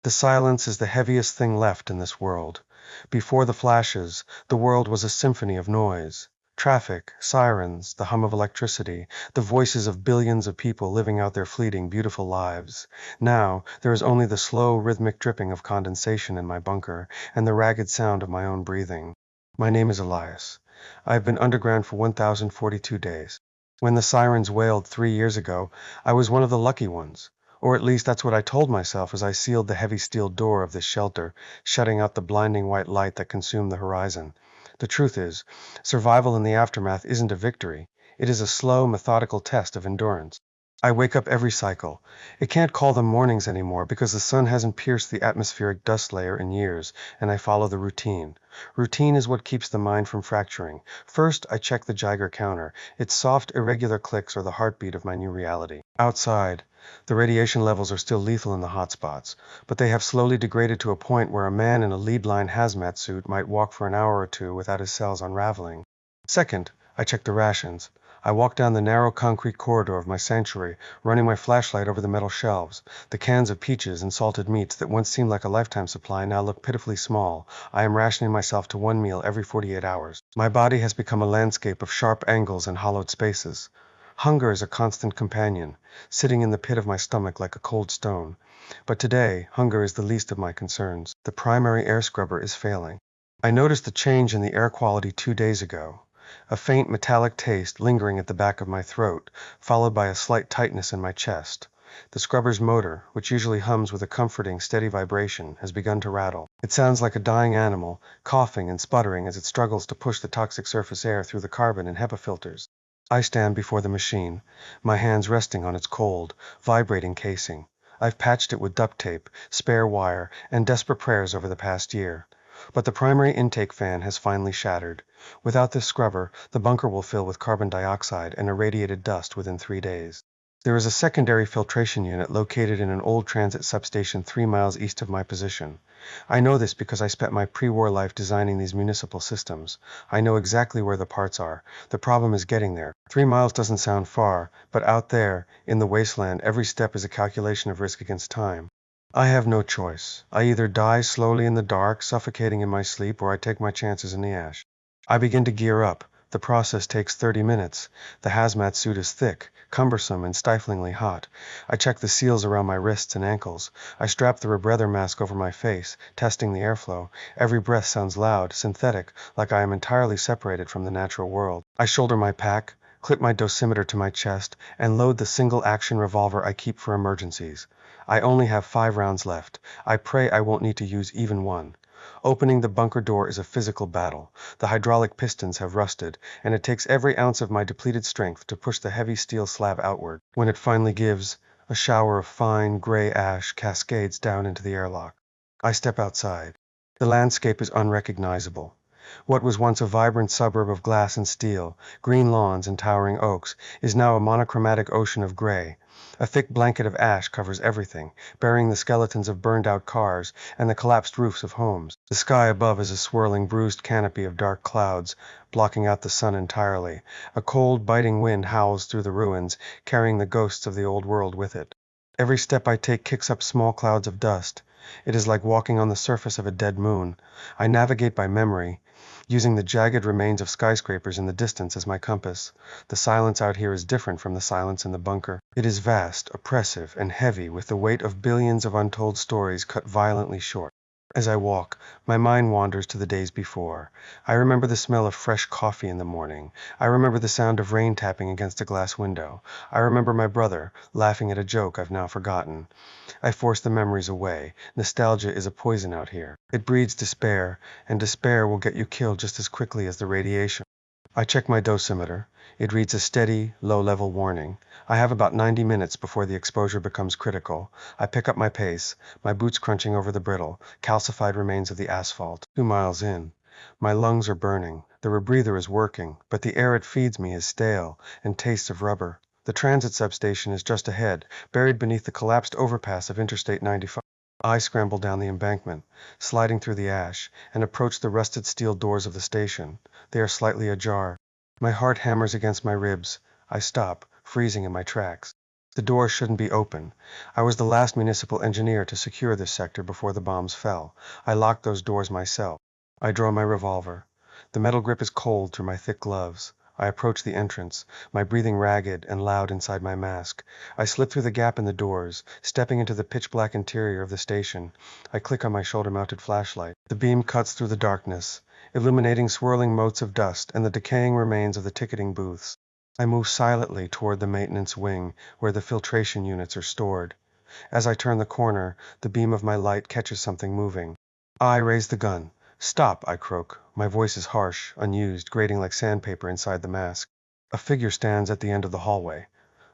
The silence is the heaviest thing left in this world. Before the flashes, the world was a symphony of noise. Traffic, sirens, the hum of electricity, the voices of billions of people living out their fleeting, beautiful lives. Now, there is only the slow, rhythmic dripping of condensation in my bunker and the ragged sound of my own breathing. My name is Elias. I have been underground for 1,042 days. When the sirens wailed 3 years ago, I was one of the lucky ones. Or at least that's what I told myself as I sealed the heavy steel door of this shelter, shutting out the blinding white light that consumed the horizon. The truth is, survival in the aftermath isn't a victory. It is a slow, methodical test of endurance. I wake up every cycle. It can't call them mornings anymore because the sun hasn't pierced the atmospheric dust layer in years, and I follow the routine. Routine is what keeps the mind from fracturing. First, I check the Geiger counter, its soft, irregular clicks are the heartbeat of my new reality. Outside, the radiation levels are still lethal in the hot spots, but they have slowly degraded to a point where a man in a lead-line hazmat suit might walk for an hour or two without his cells unraveling. Second, I check the rations. I walk down the narrow concrete corridor of my sanctuary, running my flashlight over the metal shelves. The cans of peaches and salted meats that once seemed like a lifetime supply now look pitifully small. I am rationing myself to one meal every 48 hours. My body has become a landscape of sharp angles and hollowed spaces. Hunger is a constant companion, sitting in the pit of my stomach like a cold stone. But today, hunger is the least of my concerns. The primary air scrubber is failing. I noticed a change in the air quality 2 days ago. A faint metallic taste lingering at the back of my throat, followed by a slight tightness in my chest. The scrubber's motor, which usually hums with a comforting, steady vibration, has begun to rattle. It sounds like a dying animal, coughing and sputtering as it struggles to push the toxic surface air through the carbon and HEPA filters. I stand before the machine, my hands resting on its cold, vibrating casing. I've patched it with duct tape, spare wire, and desperate prayers over the past year. But the primary intake fan has finally shattered. Without this scrubber, the bunker will fill with carbon dioxide and irradiated dust within 3 days. There is a secondary filtration unit located in an old transit substation 3 miles east of my position. I know this because I spent my pre-war life designing these municipal systems. I know exactly where the parts are. The problem is getting there. 3 miles doesn't sound far, but out there, in the wasteland, every step is a calculation of risk against time. I have no choice. I either die slowly in the dark, suffocating in my sleep, or I take my chances in the ash. I begin to gear up. The process takes 30 minutes. The hazmat suit is thick, cumbersome, and stiflingly hot. I check the seals around my wrists and ankles. I strap the rebreather mask over my face, testing the airflow. Every breath sounds loud, synthetic, like I am entirely separated from the natural world. I shoulder my pack, clip my dosimeter to my chest, and load the single-action revolver I keep for emergencies. I only have 5 rounds left. I pray I won't need to use even one. Opening the bunker door is a physical battle. The hydraulic pistons have rusted, and it takes every ounce of my depleted strength to push the heavy steel slab outward. When it finally gives, a shower of fine, gray ash cascades down into the airlock. I step outside. The landscape is unrecognizable. What was once a vibrant suburb of glass and steel, green lawns and towering oaks, is now a monochromatic ocean of gray. A thick blanket of ash covers everything, burying the skeletons of burned-out cars and the collapsed roofs of homes. The sky above is a swirling, bruised canopy of dark clouds, blocking out the sun entirely. A cold, biting wind howls through the ruins, carrying the ghosts of the old world with it. Every step I take kicks up small clouds of dust. It is like walking on the surface of a dead moon. I navigate by memory, using the jagged remains of skyscrapers in the distance as my compass. The silence out here is different from the silence in the bunker. It is vast, oppressive, and heavy with the weight of billions of untold stories cut violently short. As I walk, my mind wanders to the days before. I remember the smell of fresh coffee in the morning. I remember the sound of rain tapping against a glass window. I remember my brother, laughing at a joke I've now forgotten. I force the memories away. Nostalgia is a poison out here. It breeds despair, and despair will get you killed just as quickly as the radiation. I check my dosimeter. It reads a steady, low-level warning. I have about 90 minutes before the exposure becomes critical. I pick up my pace, my boots crunching over the brittle, calcified remains of the asphalt. 2 miles in. My lungs are burning. The rebreather is working, but the air it feeds me is stale and tastes of rubber. The transit substation is just ahead, buried beneath the collapsed overpass of Interstate 95. I scramble down the embankment, sliding through the ash, and approach the rusted steel doors of the station. They are slightly ajar. My heart hammers against my ribs. I stop, freezing in my tracks. The door shouldn't be open. I was the last municipal engineer to secure this sector before the bombs fell. I locked those doors myself. I draw my revolver. The metal grip is cold through my thick gloves. I approach the entrance, my breathing ragged and loud inside my mask. I slip through the gap in the doors, stepping into the pitch-black interior of the station. I click on my shoulder-mounted flashlight. The beam cuts through the darkness, illuminating swirling motes of dust and the decaying remains of the ticketing booths. I move silently toward the maintenance wing, where the filtration units are stored. As I turn the corner, the beam of my light catches something moving. I raise the gun. "Stop!" I croak. My voice is harsh, unused, grating like sandpaper inside the mask. A figure stands at the end of the hallway.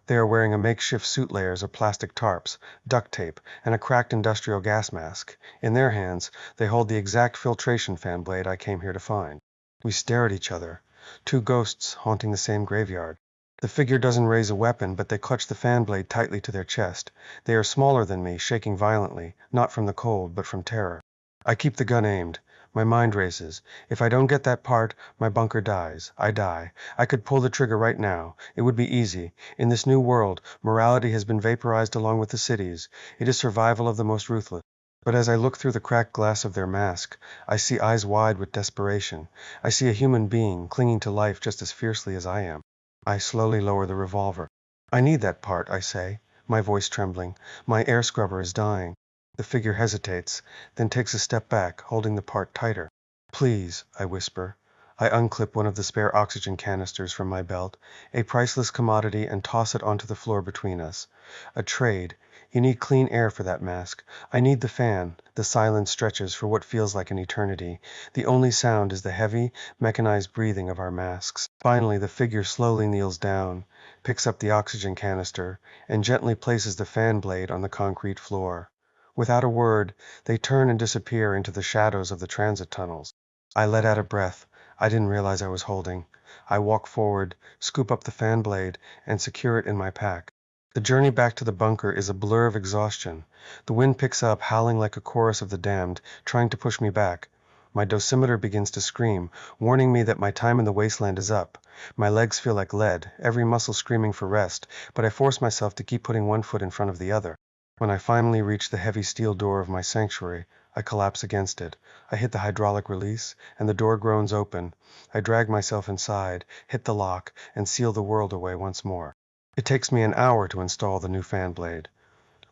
They are wearing a makeshift suit layers of plastic tarps, duct tape, and a cracked industrial gas mask. In their hands, they hold the exact filtration fan blade I came here to find. We stare at each other. Two ghosts haunting the same graveyard. The figure doesn't raise a weapon, but they clutch the fan blade tightly to their chest. They are smaller than me, shaking violently, not from the cold, but from terror. I keep the gun aimed. My mind races. If I don't get that part, my bunker dies. I die. I could pull the trigger right now. It would be easy. In this new world, morality has been vaporized along with the cities. It is survival of the most ruthless. But as I look through the cracked glass of their mask, I see eyes wide with desperation. I see a human being clinging to life just as fiercely as I am. I slowly lower the revolver. "I need that part," I say, my voice trembling. "My air scrubber is dying." The figure hesitates, then takes a step back, holding the part tighter. "Please," I whisper. I unclip one of the spare oxygen canisters from my belt, a priceless commodity, and toss it onto the floor between us. A trade. You need clean air for that mask. I need the fan. The silence stretches for what feels like an eternity. The only sound is the heavy, mechanized breathing of our masks. Finally, the figure slowly kneels down, picks up the oxygen canister, and gently places the fan blade on the concrete floor. Without a word, they turn and disappear into the shadows of the transit tunnels. I let out a breath I didn't realize I was holding. I walk forward, scoop up the fan blade, and secure it in my pack. The journey back to the bunker is a blur of exhaustion. The wind picks up, howling like a chorus of the damned, trying to push me back. My dosimeter begins to scream, warning me that my time in the wasteland is up. My legs feel like lead, every muscle screaming for rest, but I force myself to keep putting one foot in front of the other. When I finally reach the heavy steel door of my sanctuary, I collapse against it. I hit the hydraulic release, and the door groans open. I drag myself inside, hit the lock, and seal the world away once more. It takes me an hour to install the new fan blade.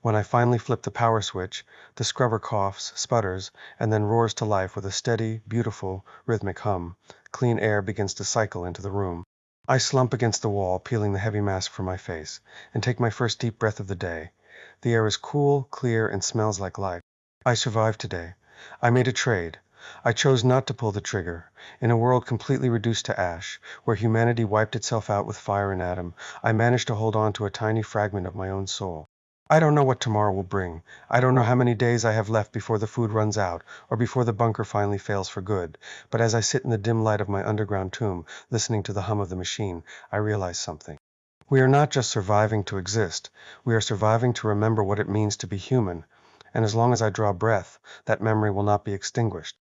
When I finally flip the power switch, the scrubber coughs, sputters, and then roars to life with a steady, beautiful, rhythmic hum. Clean air begins to cycle into the room. I slump against the wall, peeling the heavy mask from my face, and take my first deep breath of the day. The air is cool, clear, and smells like life. I survived today. I made a trade. I chose not to pull the trigger. In a world completely reduced to ash, where humanity wiped itself out with fire and atom, I managed to hold on to a tiny fragment of my own soul. I don't know what tomorrow will bring. I don't know how many days I have left before the food runs out, or before the bunker finally fails for good. But as I sit in the dim light of my underground tomb, listening to the hum of the machine, I realize something. We are not just surviving to exist. We are surviving to remember what it means to be human. And as long as I draw breath, that memory will not be extinguished.